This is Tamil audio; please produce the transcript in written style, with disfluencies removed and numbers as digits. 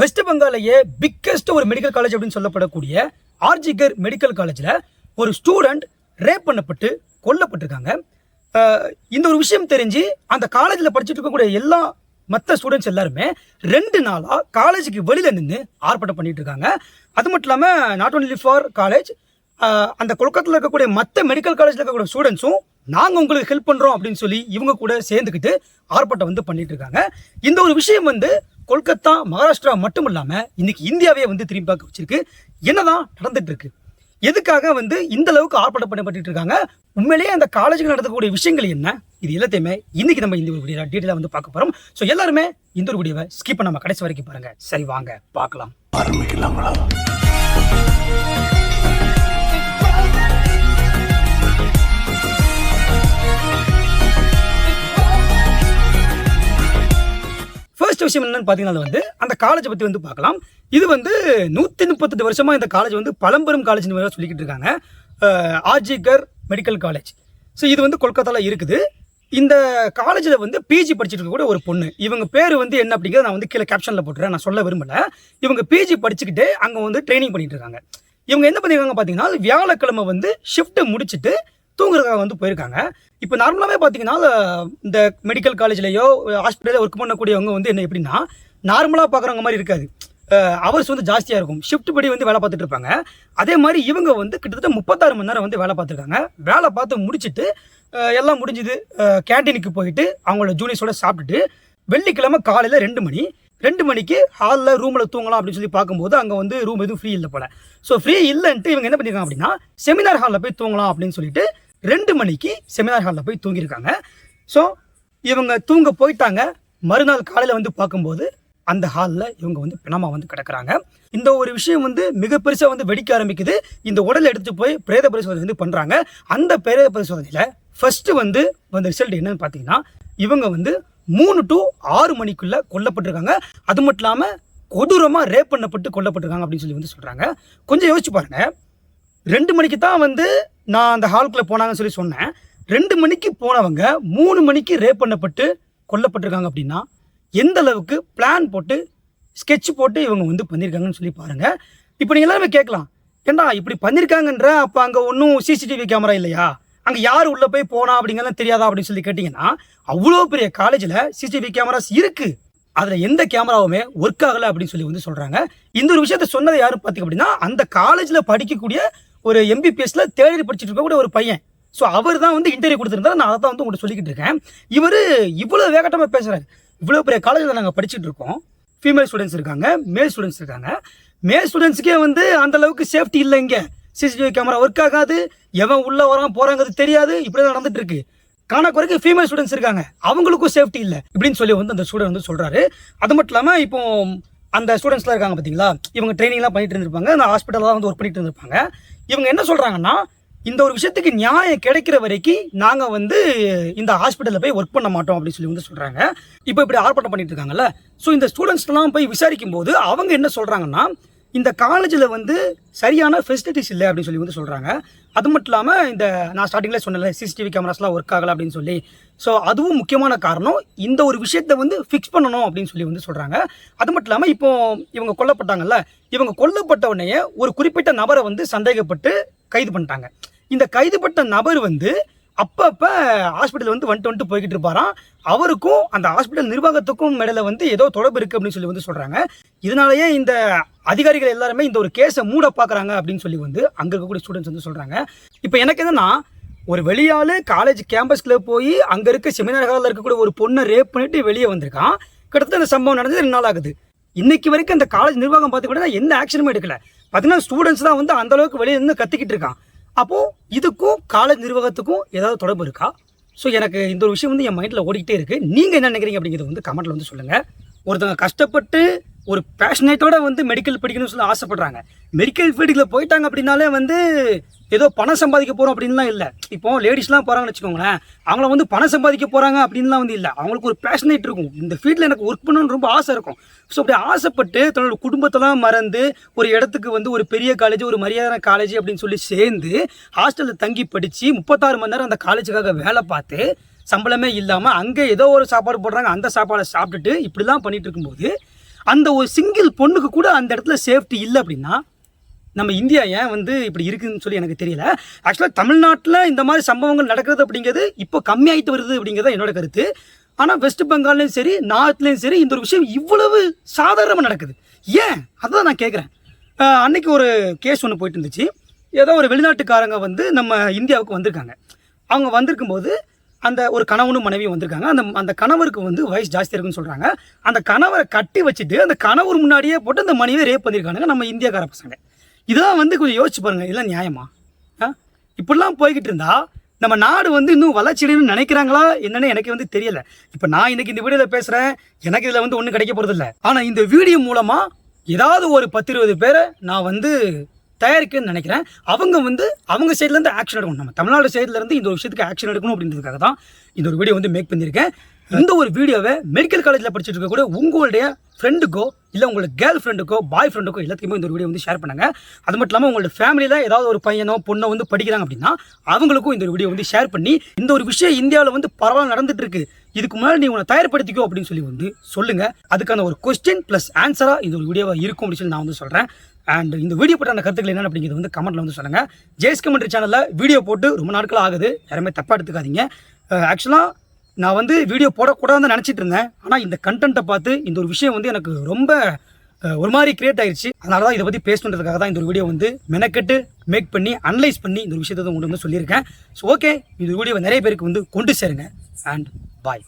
வெஸ்ட் பெங்காலையே பிக்கெஸ்ட் ஒரு மெடிக்கல் காலேஜ் அப்படின்னு சொல்லப்படக்கூடிய ஆர்ஜிகர் மெடிக்கல் காலேஜில் ஒரு ஸ்டூடெண்ட் ரேப் பண்ணப்பட்டு கொல்லப்பட்டிருக்காங்க. இந்த ஒரு விஷயம் தெரிஞ்சு அந்த காலேஜில் படிச்சுட்டு இருக்கக்கூடிய எல்லா மற்ற ஸ்டூடெண்ட்ஸ் எல்லாருமே 2 நாளாக காலேஜுக்கு வெளியில் நின்று ஆர்ப்பாட்டம் பண்ணிட்டு இருக்காங்க. அது மட்டும் இல்லாமல் நாட் ஒன்லி ஃபார் காலேஜ், அந்த கொல்கத்தாவில் இருக்கக்கூடிய மற்ற மெடிக்கல் காலேஜில் இருக்கக்கூடிய ஸ்டூடெண்ட்ஸும் நாங்கள் உங்களுக்கு ஹெல்ப் பண்ணுறோம் அப்படின்னு சொல்லி இவங்க கூட சேர்ந்துக்கிட்டு ஆர்ப்பாட்டம் பண்ணிட்டு இருக்காங்க. இந்த ஒரு விஷயம் கொல்கத்தா, மகாராஷ்டிரா மட்டும் இல்லாமல் இன்னைக்கு இந்தியாவே திரும்பி பார்க்க வச்சிருக்கு. என்னதான் நடந்துட்டு இருக்கு, எதுக்காக இந்த அளவுக்கு ஆர்ப்பாட்டம் பண்ணப்பட்டு இருக்காங்க, உண்மையிலேயே அந்த காலேஜுக்கு நடக்கக்கூடிய விஷயங்கள் என்ன, இது எல்லாத்தையுமே இன்னைக்கு நம்ம இந்த ஒரு வீடியோ டீட்டெயிலாக பார்க்க போகிறோம். ஸோ எல்லாருமே இந்த ஒரு வீடியோவை ஸ்கிப் பண்ணாம கடைசி வரைக்கும் பாருங்க. சரி, வாங்க பார்க்கலாம். ஆரம்பிக்கலாங்களா? ஃபர்ஸ்ட் விஷயம் என்னன்னு பார்த்தீங்கன்னா அந்த காலேஜை பற்றி பார்க்கலாம். இது 138 வருஷமா இந்த காலேஜ் பழம்பெரும் காலேஜ்னு சொல்லிக்கிட்டு இருக்காங்க. RG Kar medical college. ஸோ இது கொல்கத்தாவில் இருக்குது. இந்த காலேஜில் பிஜி படிச்சுட்டு இருக்கக்கூடிய ஒரு பொண்ணு, இவங்க பேர் என்ன அப்படிங்கிறத நான் கீழே கேப்ஷனில் போட்டுறேன், நான் சொல்ல விரும்பல. இவங்க பிஜி படிச்சுக்கிட்டு அங்கே ட்ரைனிங் பண்ணிட்டு இருக்காங்க. இவங்க என்ன பண்ணியிருக்காங்க பார்த்தீங்கன்னா, வியாழக்கிழமை ஷிஃப்ட்டு முடிச்சுட்டு தூங்குறதுக்காக போயிருக்காங்க. இப்போ நார்மலாகவே பார்த்தீங்கன்னா இந்த மெடிக்கல் காலேஜ்லையோ ஹாஸ்பிட்டலில் ஒர்க் பண்ணக்கூடியவங்க என்ன எப்படின்னா, நார்மலாக பார்க்குறவங்க மாதிரி இருக்காது. அவர்ஸ் ஜாஸ்தியாக இருக்கும். ஷிஃப்ட் படி வேலை பார்த்துட்டு இருப்பாங்க. அதே மாதிரி இவங்க கிட்டத்தட்ட 36 மணி நேரம் வேலை பார்த்துருக்காங்க. வேலை பார்த்து முடிச்சுட்டு எல்லாம் முடிஞ்சுது, கேன்டீனுக்கு போயிட்டு அவங்களோட ஜூனியர்ஸோட சாப்பிட்டுட்டு வெள்ளிக்கிழமை காலையில் 2 மணிக்கு ஹாலில் ரூமில் தூங்கலாம் அப்படின்னு சொல்லி பார்க்கும்போது அங்கே ரூம் எதுவும் ஃப்ரீ இல்லை போல. ஸோ ஃப்ரீ இல்லைன்ட்டு இவங்க என்ன பண்ணியிருக்காங்க அப்படின்னா, செமினார் ஹாலில் போய் தூங்கலாம் அப்படின்னு சொல்லிட்டு 2 மணிக்கு செமினார் ஹாலில் போய் தூங்கியிருக்காங்க. ஸோ இவங்க தூங்க போயிட்டாங்க. மறுநாள் காலையில் பார்க்கும்போது அந்த ஹாலில் இவங்க பிணமா கிடக்குறாங்க. இந்த ஒரு விஷயம் மிக பெருசாக வெடிக்க ஆரம்பிக்குது. இந்த உடலை எடுத்துட்டு போய் பிரேத பரிசோதனை பண்ணுறாங்க. அந்த பிரேத பரிசோதனையில் ஃபர்ஸ்ட்டு ரிசல்ட் என்னன்னு பார்த்தீங்கன்னா, இவங்க 3 to 6 மணிக்குள்ள கொல்லப்பட்டிருக்காங்க. அது மட்டும் இல்லாமல் கொடூரமாக ரேப் பண்ணப்பட்டு கொல்லப்பட்டிருக்காங்க அப்படின்னு சொல்லி சொல்கிறாங்க. கொஞ்சம் யோசிச்சு பாருங்க. 2 மணிக்கு தான் நான் அந்த ஹாலுக்குள்ளே போனாங்கன்னு சொல்லி சொன்னேன். 2 மணிக்கு போனவங்க 3 மணிக்கு ரேப் பண்ணப்பட்டு கொல்லப்பட்டிருக்காங்க அப்படின்னா எந்த அளவுக்கு பிளான் போட்டு ஸ்கெட்ச் போட்டு இவங்க பண்ணியிருக்காங்கன்னு சொல்லி பாருங்க. இப்போ நீங்கள் எல்லாருமே கேட்கலாம், ஏண்டா இப்படி பண்ணியிருக்காங்கன்ற, அப்போ அங்கே ஒன்றும் சிசிடிவி கேமரா இல்லையா, அங்கே யார் உள்ளே போய் போனா அப்படிங்கிறத தெரியாதா அப்படின்னு சொல்லி கேட்டிங்கன்னா, அவ்வளோ பெரிய காலேஜில் சிசிடிவி கேமராஸ் இருக்குது. அதில் எந்த கேமராவுமே ஒர்க் ஆகலை அப்படின்னு சொல்லி சொல்கிறாங்க. இந்த ஒரு விஷயத்த சொன்னது யாரும் பார்த்திங்க அப்படின்னா, அந்த காலேஜில் படிக்கக்கூடிய ஒரு எம்பிபிஎஸ்ல தேர்ட் இயர் படிச்சுட்டு இருக்கக்கூடிய ஒரு பையன். ஸோ அவர் தான் இன்டர்வியூ கொடுத்துருந்தாரு. நான் அதை தான் உங்கள்கிட்ட சொல்லிக்கிட்டு இருக்கேன். இவர் இவ்வளோ வேகட்டமாக பேசுகிறாரு. இவ்வளோ பெரிய காலேஜில் நாங்கள் படிச்சுட்டு இருக்கோம். ஃபீமேல் ஸ்டூடெண்ட்ஸ் இருக்காங்க, மேல் ஸ்டூடெண்ட்ஸ் இருக்காங்க. மேல் ஸ்டூடெண்ட்ஸுக்கே அந்த அளவுக்கு சேஃப்டி இல்லை. இங்கே சிசிடிவி கேமரா ஒர்க் ஆகாது, எவன் உள்ளே வராங்க போகிறாங்கிறது தெரியாது. இப்படி தான் நடந்துட்டு இருக்கு. காணக்குறைக்கு ஃபீமேல் ஸ்டூடெண்ட்ஸ் இருக்காங்க, அவங்களுக்கும் சேஃப்டி இல்லை இப்படின்னு சொல்லி அந்த ஸ்டூடெண்ட் சொல்கிறாரு. அது மட்டும் இல்லாமல் இப்போ அந்த ஸ்டூடெண்ட்ஸ்லாம் இருக்காங்க பார்த்தீங்களா, இவங்க ட்ரைனிங்லாம் பண்ணிட்டு இருந்திருப்பாங்க, அந்த ஹாஸ்பிட்டலில் தான் ஒர்க் பண்ணிட்டு இருந்திருப்பாங்க. இவங்க என்ன சொல்கிறாங்கன்னா, இந்த ஒரு விஷயத்துக்கு நியாயம் கிடைக்கிற வரைக்கும் நாங்கள் இந்த ஹாஸ்பிட்டலில் போய் ஒர்க் பண்ண மாட்டோம் அப்படின்னு சொல்லி சொல்கிறாங்க. இப்போ இப்படி ஆர்ப்பாட்டம் பண்ணிட்டு இருக்காங்கல்ல. ஸோ இந்த ஸ்டூடெண்ட்ஸ்லாம் போய் விசாரிக்கும் போது அவங்க என்ன சொல்கிறாங்கன்னா, இந்த காலேஜில் சரியான ஃபெசிலிட்டிஸ் இல்லை அப்படின்னு சொல்லி சொல்கிறாங்க. அது மட்டும் இல்லாமல் இந்த நான் ஸ்டார்டிங்கில் சொன்னல சிசிடிவி கேமராஸ்லாம் ஒர்க் ஆகலை அப்படின்னு சொல்லி, ஸோ அதுவும் முக்கியமான காரணம். இந்த ஒரு விஷயத்தை ஃபிக்ஸ் பண்ணணும் அப்படின்னு சொல்லி சொல்கிறாங்க. அது மட்டும் இல்லாமல் இப்போ இவங்க கொல்லப்பட்டாங்கல்ல, இவங்க கொல்லப்பட்ட உடனே ஒரு குறிப்பிட்ட நபரை சந்தேகப்பட்டு கைது பண்ணிட்டாங்க. இந்த கைதுப்பட்ட நபர் அப்பப்போ ஹாஸ்பிட்டல் வந்துட்டு போய்கிட்டு இருப்பாராம். அவருக்கும் அந்த ஹாஸ்பிட்டல் நிர்வாகத்துக்கும் இடையில ஏதோ தொடர்பு இருக்குது அப்படின்னு சொல்லி சொல்கிறாங்க. இதனாலேயே இந்த அதிகாரிகள் எல்லாருமே இந்த ஒரு கேஸை மூட பார்க்குறாங்க அப்படின்னு சொல்லி அங்கே இருக்கக்கூடிய ஸ்டூடெண்ட்ஸ் சொல்கிறாங்க. இப்போ எனக்கு என்னன்னா, ஒரு வெளியால் காலேஜ் கேம்பஸ்குள்ளே போய் அங்கே இருக்க செமினார் ஹாலில் இருக்கக்கூடிய ஒரு பொண்ணை ரேப் பண்ணிட்டு வெளியே வந்திருக்கான். கிட்டத்தட்ட இந்த சம்பவம் நடந்து 2 நாள் ஆகுது. இன்னைக்கு வரைக்கும் அந்த காலேஜ் நிர்வாகம் பார்த்துக்கிட்டா எந்த ஆக்ஷனுமே எடுக்கல. பார்த்தீங்கன்னா ஸ்டூடெண்ட்ஸ் தான் அந்த அளவுக்கு வெளியே இருந்து கத்திக்கிட்டு இருக்கான். அப்போது இதுக்கும் காலேஜ் நிர்வாகத்துக்கும் ஏதாவது தொடர்பு இருக்கா? ஸோ எனக்கு இந்த ஒரு விஷயம் என் மைண்டில் ஓடிக்கிட்டே இருக்குது. நீங்கள் என்ன நினைக்கிறீங்க அப்படிங்கிறது கமெண்ட்டில் சொல்லுங்கள். ஒருத்தவங்க கஷ்டப்பட்டு ஒரு பேஷனேட்டோட மெடிக்கல் படிக்கணும்னு சொல்லி ஆசைப்படுறாங்க. மெடிக்கல் ஃபீல்டுக்குள்ள போயிட்டாங்க அப்படின்னாலே ஏதோ பணம் சம்பாதிக்க போகிறோம் அப்படின்லாம் இல்லை. இப்போ லேடிஸ்லாம் போகிறாங்கன்னு வச்சுக்கோங்களேன், அவங்கள பணம் சம்பாதிக்க போகிறாங்க அப்படின்லாம் இல்லை. அவங்களுக்கு ஒரு பேஷனேட் இருக்கும், இந்த ஃபீல்டில் எனக்கு ஒர்க் பண்ணணும்னு ரொம்ப ஆசை இருக்கும். ஸோ அப்படி ஆசைப்பட்டு தன்னோட குடும்பத்தெல்லாம் மறந்து ஒரு இடத்துக்கு ஒரு பெரிய காலேஜ், ஒரு மரியாதை காலேஜ் அப்படின்னு சொல்லி சேர்ந்து ஹாஸ்டலில் தங்கி படித்து 36 மணி நேரம் அந்த காலேஜுக்காக வேலை பார்த்து சம்பளமே இல்லாமல் அங்கே ஏதோ ஒரு சாப்பாடு போடுறாங்க, அந்த சாப்பாடை சாப்பிட்டுட்டு இப்படிலாம் பண்ணிட்டு இருக்கும்போது அந்த ஒரு சிங்கிள் பொண்ணுக்கு கூட அந்த இடத்துல சேஃப்டி இல்லை அப்படின்னா நம்ம இந்தியா ஏன் வந்து இப்படி இருக்குதுன்னு சொல்லி எனக்கு தெரியல. ஆக்சுவலாக தமிழ்நாட்டில் இந்த மாதிரி சம்பவங்கள் நடக்கிறது அப்படிங்கிறது இப்போ கம்மியாகிட்டு வருது அப்படிங்கிறத என்னோட கருத்து. ஆனால் வெஸ்ட் பெங்கால்லையும் சரி நார்த்லேயும் சரி இந்த ஒரு விஷயம் இவ்வளவு சாதாரணமாக நடக்குது. ஏன் அதான் நான் கேட்குறேன். அன்னைக்கு ஒரு கேஸ் ஒன்று போயிட்டு இருந்துச்சு. ஏதோ ஒரு வெளிநாட்டுக்காரங்க வந்து நம்ம இந்தியாவுக்கு வந்திருக்காங்க. அவங்க வந்திருக்கும்போது அந்த ஒரு கணவனும் மனைவியும் வந்திருக்காங்க. அந்த கணவருக்கு வந்து வயசு ஜாஸ்தியாக இருக்குன்னு சொல்கிறாங்க. அந்த கணவரை கட்டி வச்சுட்டு அந்த கணவர் முன்னாடியே போட்டு அந்த மனைவியை ரேப் பண்ணியிருக்காங்க நம்ம இந்தியாக்கார பசங்க. இதெல்லாம் வந்து கொஞ்சம் யோசிச்சு பாருங்கள், இதெல்லாம் நியாயமா? இப்படிலாம் போய்கிட்டு இருந்தா நம்ம நாடு வந்து இன்னும் வளர்ச்சியடைன்னு நினைக்கிறாங்களா என்னன்னு எனக்கு வந்து தெரியல. இப்போ நான் இன்னைக்கு இந்த வீடியோவில் பேசுகிறேன், எனக்கு இதில் வந்து ஒன்றும் கிடைக்க போகிறது இல்லை. ஆனால் இந்த வீடியோ மூலமாக ஏதாவது ஒரு 10-20 பேரை நான் வந்து தயாரிக்கணும்னு நினைக்கிறேன். அவங்க வந்து அவங்க சைட்லேருந்து ஆக்ஷன் எடுக்கணும். நம்ம தமிழ்நாடு சைட்லேருந்து இந்த ஒரு விஷயத்துக்கு ஆக்ஷன் எடுக்கணும் அப்படின்றதுக்காக தான் இந்த ஒரு வீடியோ வந்து மேக் பண்ணியிருக்கேன். இந்த ஒரு வீடியோவை மெடிக்கல் காலேஜில் படிச்சுட்டு இருக்க கூட உங்களுடைய ஃப்ரெண்டுக்கோ இல்லை உங்களோட கேர்ள் ஃப்ரெண்டுக்கோ பாய் ஃப்ரெண்டுக்கோ எல்லாத்துக்குமே இந்த ஒரு வீடியோ வந்து ஷேர் பண்ணுங்கள். அது மட்டும் இல்லாமல் உங்களோட ஃபேமிலியில் ஏதாவது ஒரு பையனோ பொண்ணோ வந்து படிக்கிறாங்க அப்படின்னா அவங்களுக்கும் இந்த வீடியோ வந்து ஷேர் பண்ணி இந்த ஒரு விஷயம் இந்தியாவில் வந்து பரவாயில்ல நடந்துட்டு இருக்கு, இதுக்கு முன்னாடி நீ உன்னை தயார்படுத்திக்கோ அப்படின்னு சொல்லி வந்து சொல்லுங்கள். அதுக்கான ஒரு கொஸ்டின் ப்ளஸ் ஆன்சராக இந்த ஒரு வீடியோவாக இருக்கும் அப்படின்னு சொல்லி நான் வந்து சொல்கிறேன். அண்ட் இந்த வீடியோ போட்ட அந்த கருத்துக்கள் என்ன அப்படிங்கிறது வந்து கமெண்ட்டில் வந்து சொல்லுங்கள். ஜேஎஸ் கமெண்ட்ரி சேனலில் வீடியோ போட்டு ரொம்ப நாட்கள் ஆகுது, யாருமே தப்பாக எடுத்துக்காதீங்க. ஆக்சுவலாக நான் வந்து வீடியோ போடக்கூடாதுன்னு நினச்சிட்டு இருந்தேன். ஆனால் இந்த கண்டென்ட்டை பார்த்து இந்த ஒரு விஷயம் வந்து எனக்கு ரொம்ப ஒரு மாதிரி கிரியேட் ஆயிடுச்சு. அதனால தான் இதை பற்றி பேசணுன்றதுக்காக தான் இந்த ஒரு வீடியோ வந்து மெனக்கெட்டு மேக் பண்ணி அனலைஸ் பண்ணி இந்த ஒரு விஷயத்தை உங்களுக்கு வந்து சொல்லியிருக்கேன். ஸோ ஓகே, இந்த வீடியோவை நிறைய பேருக்கு வந்து கொண்டு சேருங்க. அண்ட் பாய்.